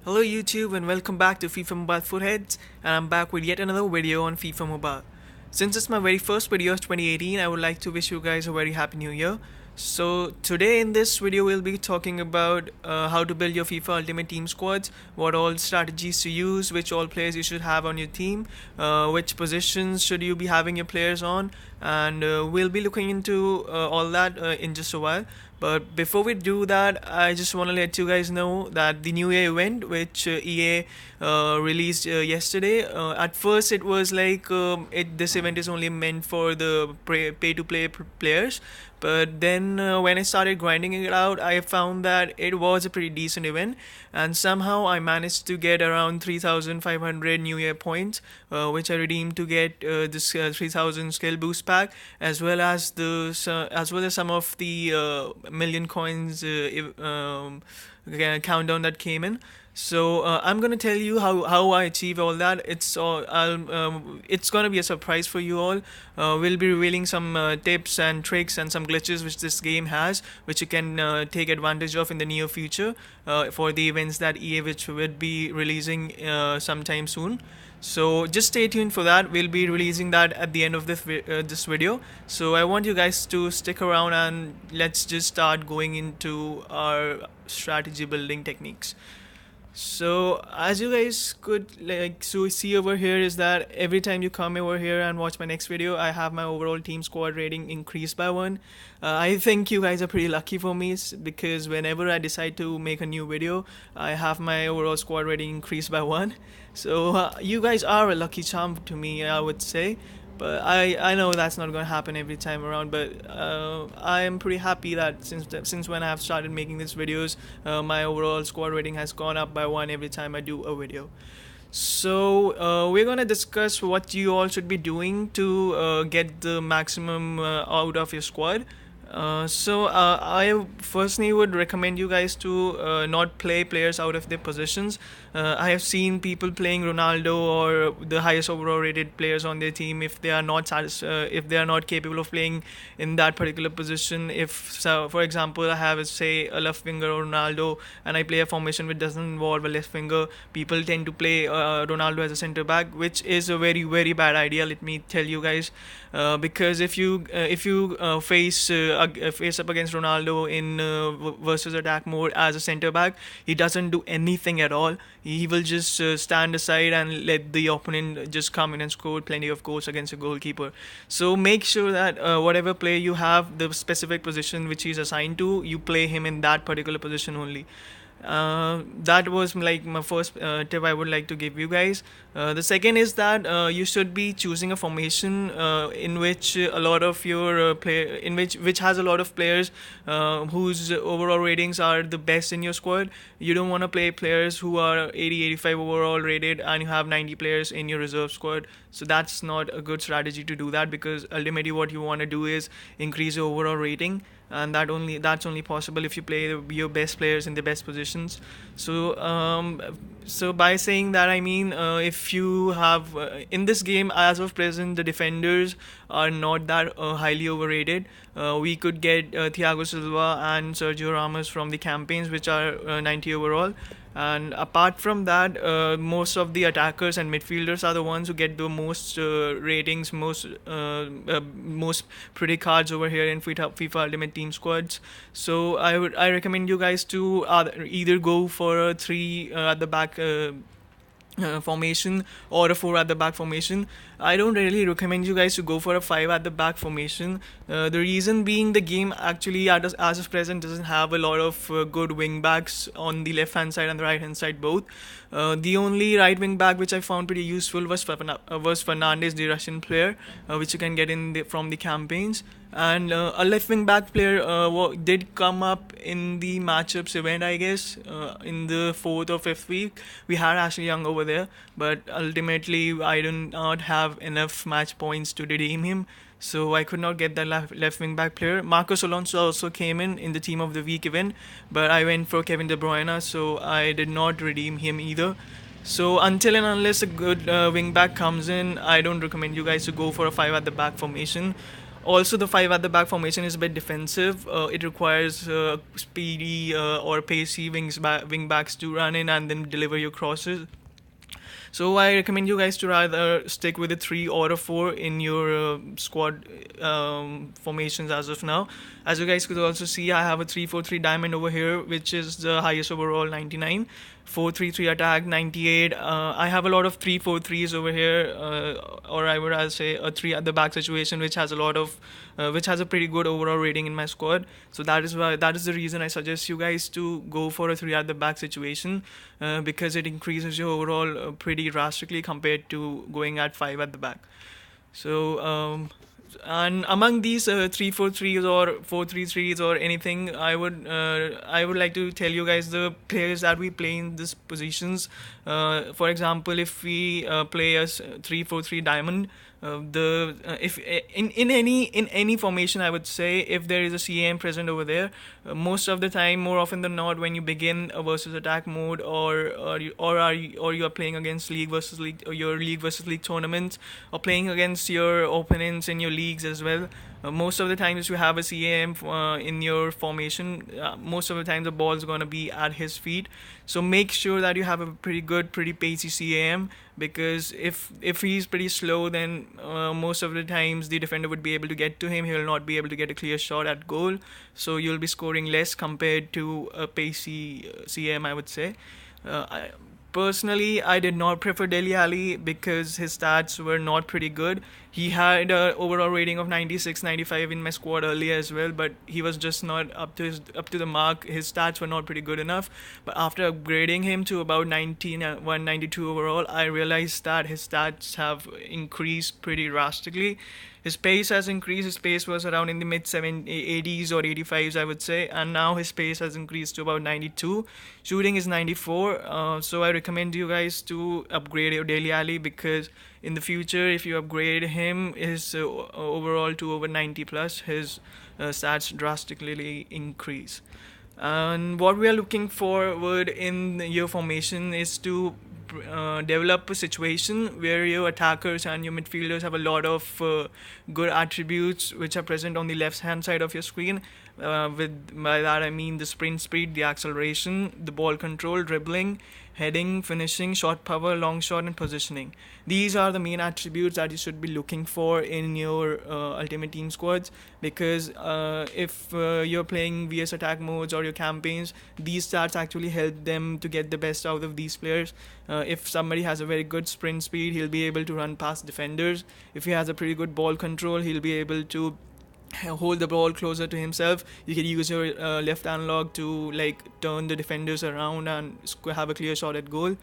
Hello YouTube and welcome back to FIFA Mobile Footheads, and I'm back with yet another video on FIFA Mobile. Since it's my very first video of 2018, I would like to wish you guys a very happy new year. So today in this video we'll be talking about how to build your FIFA Ultimate Team squads, what all strategies to use, which all players you should have on your team, which positions should you be having your players on, and we'll be looking into all that in just a while. But before we do that, I just want to let you guys know that the New Year event, which EA released yesterday, at first it was like this event is only meant for the pay-to-play players. But then when I started grinding it out, I found that it was a pretty decent event, and somehow I managed to get around 3,500 New Year points, which I redeemed to get this 3,000 skill boost pack, as well as some of the million coins countdown that came in. So I'm gonna tell you how I achieve all that. It's gonna be a surprise for you all. We'll be revealing some tips and tricks and some glitches which this game has, which you can take advantage of in the near future for the events that EA which would be releasing sometime soon. So just stay tuned for that. We'll be releasing that at the end of this video. So I want you guys to stick around and let's just start going into our strategy building techniques. So as you guys could see over here is that every time you come over here and watch my next video, I have my overall team squad rating increased by 1. I think you guys are pretty lucky for me because whenever I decide to make a new video, I have my overall squad rating increased by 1. So you guys are a lucky charm to me, I would say. But I know that's not going to happen every time around, but I am pretty happy that since when I have started making these videos, my overall squad rating has gone up by 1 every time I do a video. So we're going to discuss what you all should be doing to get the maximum out of your squad. I firstly would recommend you guys to not play players out of their positions. I have seen people playing Ronaldo or the highest overall rated players on their team if they are not capable of playing in that particular position. For example, I have say a left winger or Ronaldo, and I play a formation which doesn't involve a left winger, people tend to play Ronaldo as a centre back, which is a very very bad idea. Let me tell you guys, because if you face up against Ronaldo in versus attack mode as a centre back, he doesn't do anything at all. He will just stand aside and let the opponent just come in and score plenty of goals against a goalkeeper. So make sure that whatever player you have, the specific position which he's assigned to, you play him in that particular position only. That was like my first tip I would like to give you guys. The second is that you should be choosing a formation in which a lot of your which has a lot of players whose overall ratings are the best in your squad. You don't want to play players who are 80, 85 overall rated and you have 90 players in your reserve squad. So that's not a good strategy to do that, because ultimately what you want to do is increase your overall rating, and that's only possible if you play your best players in the best positions. So by saying that, I mean if you have in this game as of present, the defenders are not that highly overrated. We could get Thiago Silva and Sergio Ramos from the campaigns, which are 90 overall. And apart from that, most of the attackers and midfielders are the ones who get the most ratings, most pretty cards over here in FIFA Ultimate Team squads. So I recommend you guys to either go for a 3 at the back formation or a 4 at the back formation. I don't really recommend you guys to go for a 5 at the back formation. The reason being, the game actually as of present doesn't have a lot of good wing backs on the left hand side and the right hand side both. The only right wing back which I found pretty useful was Fernandes, the Russian player, which you can get from the campaigns. And a left wing back player did come up in the matchups event, I guess, in the 4th or 5th week. We had Ashley Young over there, but ultimately I do not have enough match points to redeem him, so I could not get that left wing back player. Marcos Alonso also came in the team of the week event, but I went for Kevin De Bruyne, so I did not redeem him either. So until and unless a good wing back comes in, I don't recommend you guys to go for a 5 at the back formation. Also, the five at the back formation is a bit defensive. It requires speedy or pacey wing backs to run in and then deliver your crosses. So I recommend you guys to rather stick with a 3 or a 4 in your squad formations as of now. As you guys could also see, I have a 3-4-3 diamond over here, which is the highest overall, 99. 4-3-3 attack, 98. I have a lot of 3-4-3s over here, or I would rather say a 3 at the back situation, which has a lot of, which has a pretty good overall rating in my squad. So that is the reason I suggest you guys to go for a 3 at the back situation, because it increases your overall pretty drastically compared to going at 5 at the back. So and among these 3-4-3s or 4-3-3s or anything, I would like to tell you guys the players that we play in these positions. For example, if we play a 3-4-3 diamond, the if in any formation, I would say, if there is a CAM present over there, most of the time, more often than not, when you begin a versus attack mode, or you are playing against league versus league, or your league versus league tournaments, or playing against your opponents in your leagues as well. Most of the times you have a CAM in your formation, most of the time the ball is going to be at his feet. So make sure that you have a pretty good, pretty pacey CAM, because if he's pretty slow, then most of the times the defender would be able to get to him. He will not be able to get a clear shot at goal. So you'll be scoring less compared to a pacey CAM, I would say. Personally, I did not prefer Dele Alli because his stats were not pretty good. He had an overall rating of 96, 95 in my squad earlier as well, but he was just not up to the mark. His stats were not pretty good enough. But after upgrading him to about 19, 192 overall, I realized that his stats have increased pretty drastically. His pace has increased. His pace was around in the mid 80s or 85s, I would say, and now his pace has increased to about 92. Shooting is 94. So I recommend you guys to upgrade your Dele Alli, because in the future, if you upgrade him, his overall to over 90 plus, his stats drastically increase. And what we are looking forward in your formation is to develop a situation where your attackers and your midfielders have a lot of good attributes which are present on the left hand side of your screen. By that I mean the sprint speed, the acceleration, the ball control, dribbling, heading, finishing, shot power, long shot, and positioning. These are the main attributes that you should be looking for in your Ultimate Team squads, because if you're playing VS attack modes or your campaigns, these stats actually help them to get the best out of these players. If somebody has a very good sprint speed, he'll be able to run past defenders. If he has a pretty good ball control, he'll be able to hold the ball closer to himself. You can use your left analog to like turn the defenders around and have a clear shot at goal.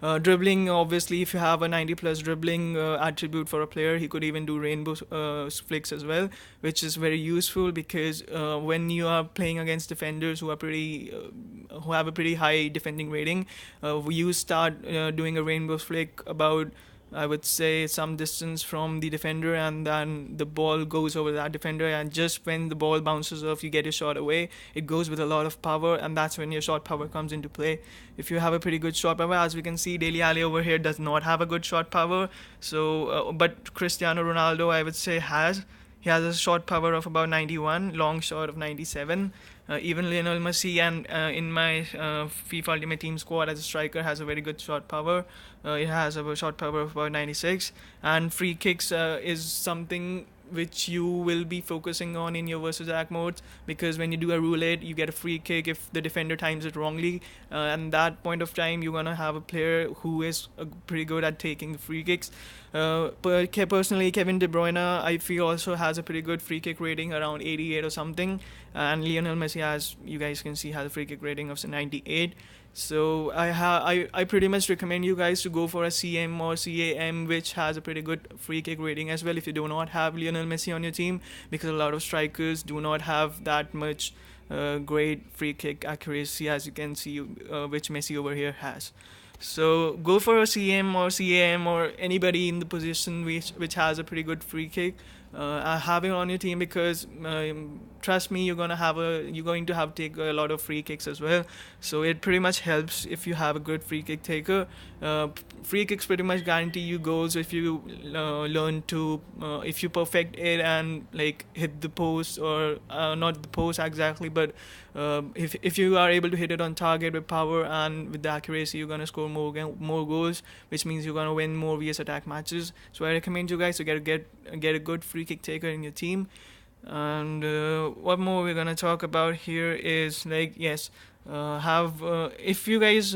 Dribbling, obviously, if you have a 90 plus dribbling attribute for a player, he could even do rainbow flicks as well, which is very useful, because when you are playing against defenders who are who have a pretty high defending rating, you start doing a rainbow flick about, I would say, some distance from the defender, and then the ball goes over that defender, and just when the ball bounces off, you get your shot away. It goes with a lot of power, and that's when your shot power comes into play. If you have a pretty good shot power, as we can see, Dele Alli over here does not have a good shot power. So, but Cristiano Ronaldo, I would say, has. He has a shot power of about 91, long shot of 97. Even Lionel Messi and in my FIFA Ultimate Team squad as a striker has a very good shot power. It has a shot power of about 96. And free kicks is something which you will be focusing on in your versus attack modes, because when you do a roulette, you get a free kick if the defender times it wrongly, and that point of time you're gonna have a player who is pretty good at taking the free kicks. But personally, Kevin De Bruyne, I feel, also has a pretty good free kick rating around 88 or something, and Lionel Messi, as you guys can see, has a free kick rating of 98. So I pretty much recommend you guys to go for a CM or CAM which has a pretty good free kick rating as well, if you do not have Lionel Messi on your team, because a lot of strikers do not have that much great free kick accuracy, as you can see, which Messi over here has. So go for a CM or CAM or anybody in the position which has a pretty good free kick. Have it on your team, because trust me, you're going to have to take a lot of free kicks as well. So it pretty much helps if you have a good free kick taker. Free kicks pretty much guarantee you goals if you learn to if you perfect it and like hit the post, or not the post exactly, but if you are able to hit it on target with power and with the accuracy, you're gonna score more goals, which means you're gonna win more VS attack matches. So I recommend you guys to get a good free kick taker in your team. And what more we're gonna talk about here is like, yes, have if you guys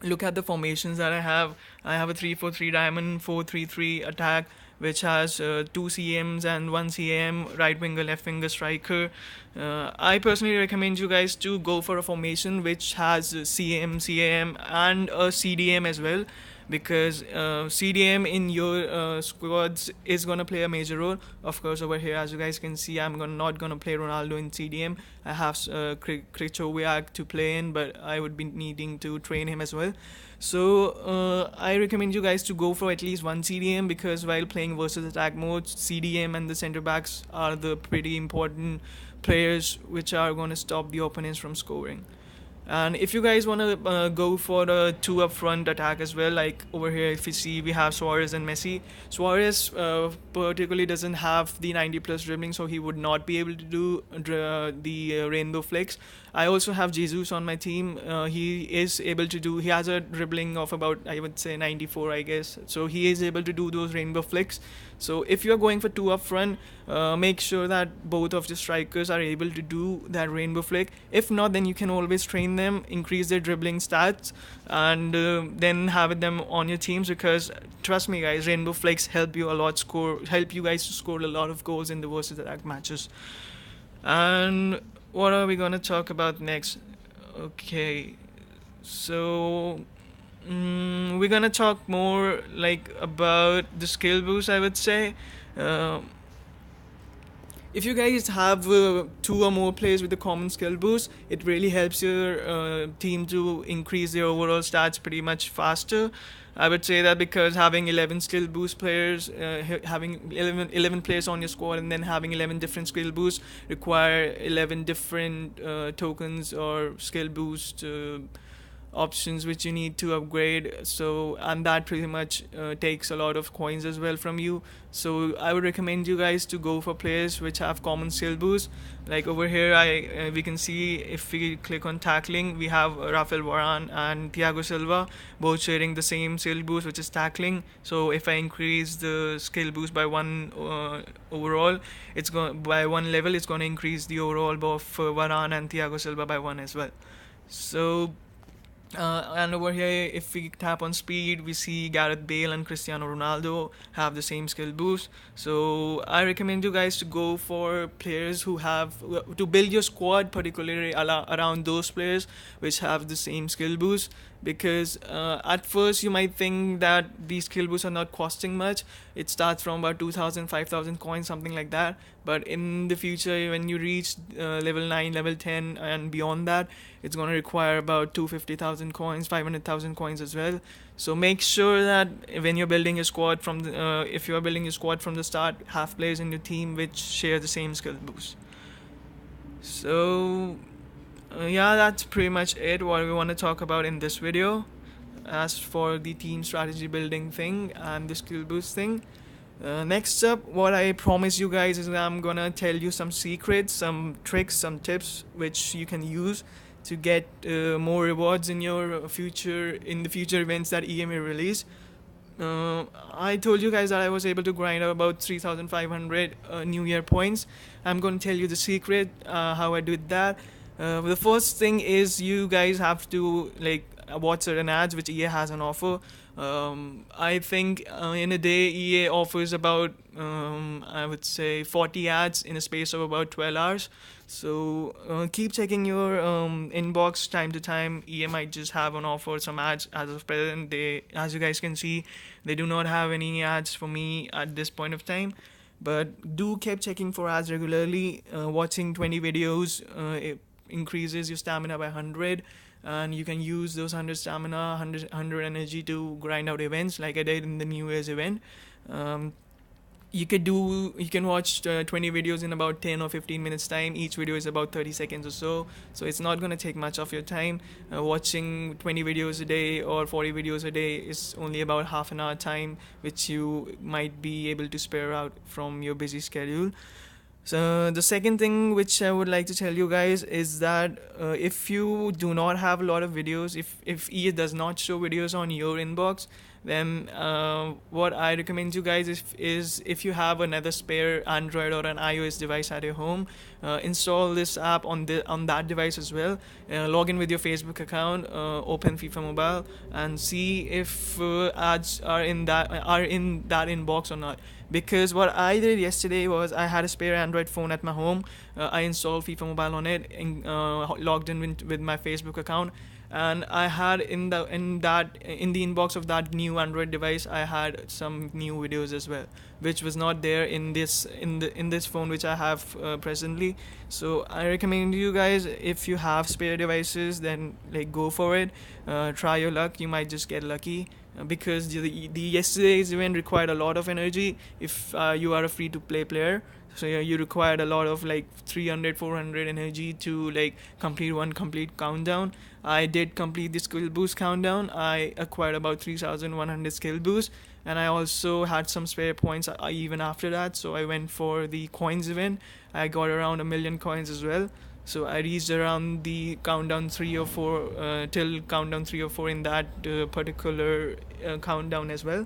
look at the formations that I have a 3-4-3 diamond, 4-3-3 attack, which has two CMs and one CM, right winger, left winger, striker. I personally recommend you guys to go for a formation which has CM, CAM, and a CDM as well, because CDM in your squads is gonna play a major role. Of course, over here, as you guys can see, not gonna play Ronaldo in CDM. I have Krychowiak to play in, but I would be needing to train him as well. So I recommend you guys to go for at least one CDM, because while playing versus attack mode, CDM and the center backs are the pretty important players which are going to stop the opponents from scoring. And if you guys want to go for a two up front attack as well, like over here, if you see, we have Suarez and Messi. Suarez particularly doesn't have the 90 plus dribbling, so he would not be able to do the rainbow flicks. I also have Jesus on my team. He is able to do, he has a dribbling of about, I would say, 94, I guess. So he is able to do those rainbow flicks. So if you're going for two up front, make sure that both of the strikers are able to do that rainbow flick. If not, then you can always train them, increase their dribbling stats, and then have them on your teams, because trust me guys, rainbow flicks help you guys to score a lot of goals in the versus attack matches. And what are we going to talk about next? Okay, so we're gonna talk more like about the skill boost, I would say. If you guys have two or more players with a common skill boost, it really helps your team to increase their overall stats pretty much faster. I would say that because having 11 skill boost players, having 11 players on your squad, and then having 11 different skill boosts require 11 different tokens or skill boost options which you need to upgrade. So, and that pretty much takes a lot of coins as well from you. So I would recommend you guys to go for players which have common skill boosts. Like over here, we can see, if we click on tackling, we have Rafael Varane and Thiago Silva both sharing the same skill boost, which is tackling. So if I increase the skill boost by one overall, by one level, it's going to increase the overall both Varane and Thiago Silva by one as well. So and over here, if we tap on speed, we see Gareth Bale and Cristiano Ronaldo have the same skill boost. So I recommend you guys to go for players who have to build your squad particularly around those players which have the same skill boost. Because at first you might think that these skill boosts are not costing much. It starts from about 2,000, 5,000 coins, something like that. But in the future, when you reach level 9, level 10 and beyond that, it's going to require about 250,000 coins, 500,000 coins as well. So make sure that when you're building your squad if you're building your squad from the start, have players in your team which share the same skill boost. So yeah, that's pretty much it what we want to talk about in this video as for the team strategy building thing and the skill boost thing. Next up, what I promise you guys is that I'm gonna tell you some secrets, some tricks, some tips which you can use to get more rewards in the future events that EA may release. I told you guys that I was able to grind out about 3,500 New Year points. I'm going to tell you the secret how I did that. The first thing is you guys have to watch certain ads which EA has on offer. I think in a day EA offers about I would say 40 ads in a space of about 12 hours. So keep checking your inbox time to time. EA might just have on offer some ads. As of present, as you guys can see, they do not have any ads for me at this point of time. But do keep checking for ads regularly. Watching 20 videos it increases your stamina by 100, and you can use those 100 stamina, 100 energy to grind out events like I did in the New Year's event. you can watch 20 videos in about 10 or 15 minutes time. Each video is about 30 seconds or so it's not going to take much of your time. Watching 20 videos a day or 40 videos a day is only about half an hour time, which you might be able to spare out from your busy schedule. So the second thing which I would like to tell you guys is that if you do not have a lot of videos, if EA does not show videos on your inbox, then what I recommend you guys is if you have another spare Android or an iOS device at your home, install this app on that device as well. Log in with your Facebook account, open FIFA Mobile, and see if ads are in that inbox or not. Because what I did yesterday was I had a spare Android phone at my home. I installed FIFA Mobile on it and logged in with my Facebook account, and I had in the inbox of that new Android device, I had some new videos as well, which was not there in this phone which I have presently. So I recommend you guys, if you have spare devices, then like go for it. Try your luck. You might just get lucky. Because the yesterday's event required a lot of energy if you are a free to play player. So yeah, you required a lot of like 300 400 energy to like complete one complete countdown. I did complete the skill boost countdown. I acquired about 3100 skill boost, and I also had some spare points even after that, so I went for the coins event. I got around a million coins as well. So I reached around the countdown 3 or 4 till countdown 3 or 4 in that particular countdown as well.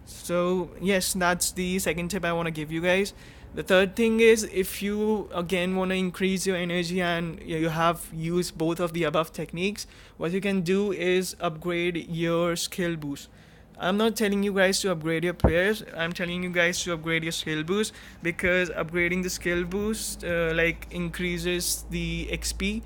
So yes, that's the second tip I want to give you guys. The third thing is, if you again want to increase your energy and you have used both of the above techniques, what you can do is upgrade your skill boost. I'm not telling you guys to upgrade your players. I'm telling you guys to upgrade your skill boost, because upgrading the skill boost like increases the XP,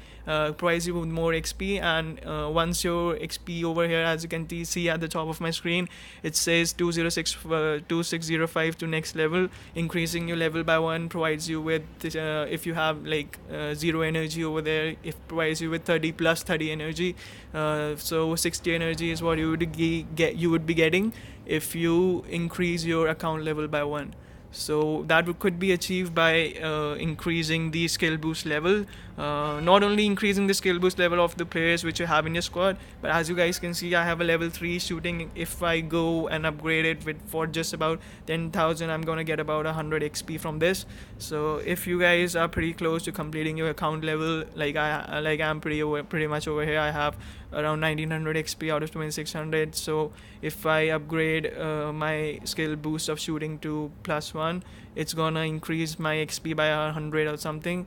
provides you with more XP, and once your XP over here, as you can see at the top of my screen, it says 2605 to next level. Increasing your level by one provides you with if you have like zero energy over there, it provides you with 30 plus 30 energy. So 60 energy is what you would be getting if you increase your account level by one. So that could be achieved by increasing the skill boost level. Not only increasing the skill boost level of the players which you have in your squad, but as you guys can see, I have a level 3 shooting. If I go and upgrade it for just about 10,000, I'm gonna get about 100 XP from this. So if you guys are pretty close to completing your account level, I'm pretty much over here, I have around 1900 XP out of 2600. So if I upgrade my skill boost of shooting to +1, it's gonna increase my XP by 100 or something.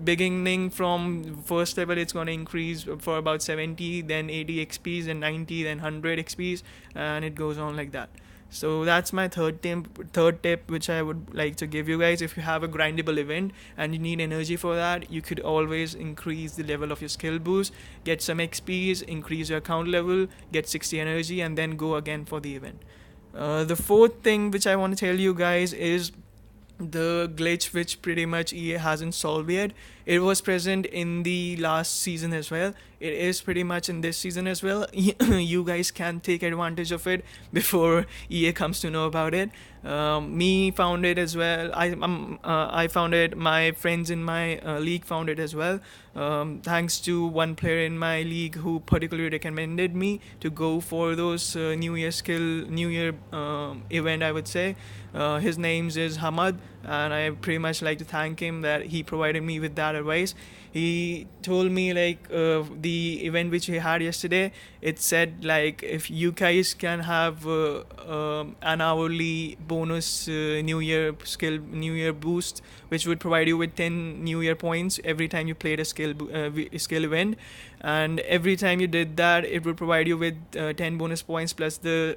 Beginning from first level, it's gonna increase for about 70, then 80 XPs, and 90, then 100 XPs, and it goes on like that. So that's my third tip which I would like to give you guys. If you have a grindable event and you need energy for that, you could always increase the level of your skill boost, get some XPs, increase your account level, get 60 energy, and then go again for the event. The fourth thing which I want to tell you guys is the glitch which pretty much EA hasn't solved yet. It was present in the last season as well. It is pretty much in this season as well. You guys can take advantage of it before EA comes to know about it. Me found it as well. I found it. My friends in my league found it as well. Thanks to one player in my league who particularly recommended me to go for those New Year event, I would say. His name is Hamad, and I pretty much like to thank him that he provided me with that advice. He told me like the event which he had yesterday, it said like if you guys can have an hourly bonus New Year boost, which would provide you with 10 New Year points every time you played a skill event, and every time you did that, it would provide you with 10 bonus points plus the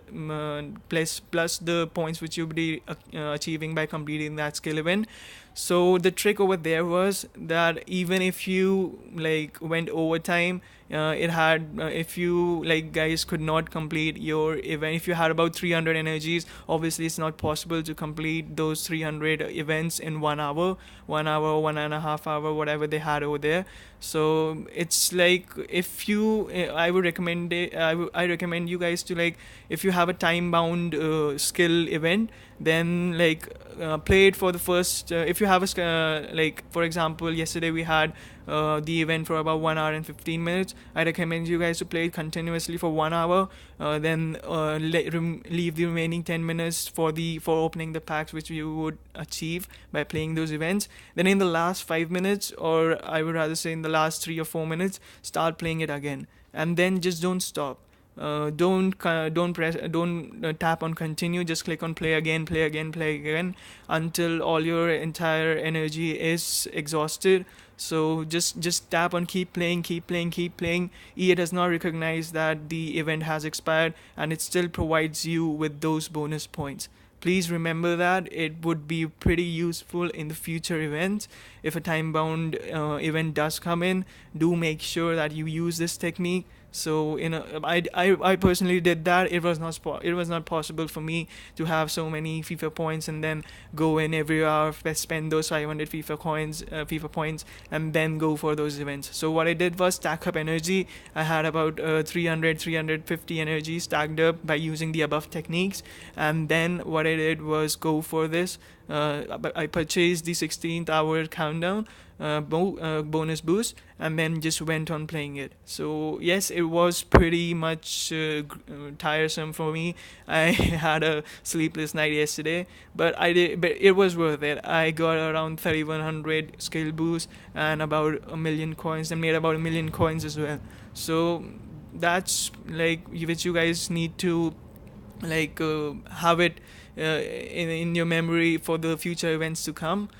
plus the points which you'll be achieving by completing that skill event. So the trick over there was that even if you like went overtime, It had if you like guys could not complete your event, if you had about 300 energies, obviously it's not possible to complete those 300 events in 1 hour, 1 hour, 1.5 hour, whatever they had over there. So it's like, if you I would recommend it, I recommend you guys to, like, if you have a time bound skill event, then like play it for the first if you have like, for example, yesterday we had the event for about 1 hour and 15 minutes. I recommend you guys to play it continuously for 1 hour, then leave the remaining 10 minutes for opening the packs which you would achieve by playing those events. Then in the last 5 minutes, or I would rather say in the last 3 or 4 minutes, start playing it again, and then just don't stop. Don't tap on continue. Just click on play again, play again, play again, until all your entire energy is exhausted. So just tap on keep playing, keep playing, keep playing. EA does not recognize that the event has expired, and it still provides you with those bonus points. Please remember that. It would be pretty useful in the future events. If a time bound event does come in, do make sure that you use this technique. So I personally did that. It was not possible for me to have so many FIFA points and then go in every hour, spend those 500 FIFA points, and then go for those events. So what I did was stack up energy. I had about 350 energy stacked up by using the above techniques, and then what I did was go for this. I purchased the 16th hour countdown bonus boost, and then just went on playing it. So yes, it was pretty much tiresome for me. I had a sleepless night yesterday, but it was worth it. I got around 3100 skill boost and about a million coins, and made about a million coins as well. So that's like which you guys need to like have it in your memory for the future events to come.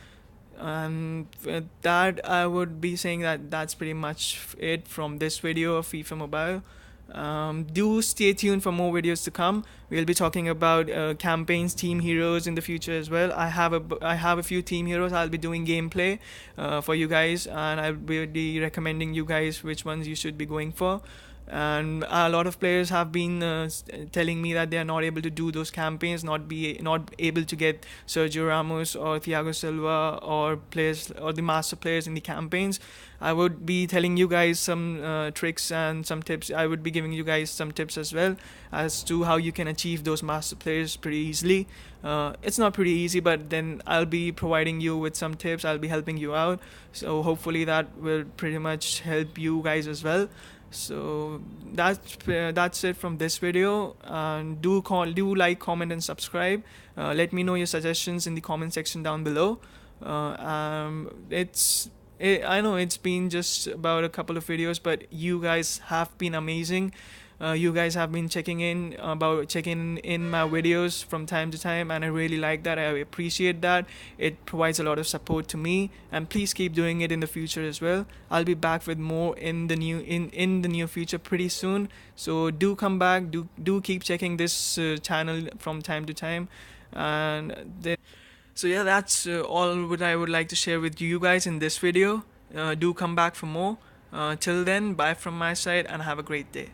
And with that, I would be saying that that's pretty much it from this video of FIFA Mobile. Do stay tuned for more videos to come. We'll be talking about campaigns, team heroes in the future as well. I have a few team heroes. I'll be doing gameplay for you guys, and I'll be recommending you guys which ones you should be going for. And a lot of players have been telling me that they are not able to do those campaigns, not able to get Sergio Ramos or Thiago Silva or players or the master players in the campaigns. I would be telling you guys some tricks and some tips. I would be giving you guys some tips as well as to how you can achieve those master players pretty easily. It's not pretty easy, but then I'll be providing you with some tips. I'll be helping you out, so hopefully that will pretty much help you guys as well. So that's it from this video. And do like, comment, and subscribe. Let me know your suggestions in the comment section down below. I know it's been just about a couple of videos, but you guys have been amazing. You guys have been checking in my videos from time to time, and I really like that. I appreciate that. It provides a lot of support to me, and please keep doing it in the future as well. I'll be back with more in the near future pretty soon. So do come back. Do keep checking this channel from time to time, and so yeah, that's all what I would like to share with you guys in this video. Do come back for more. Till then, bye from my side, and have a great day.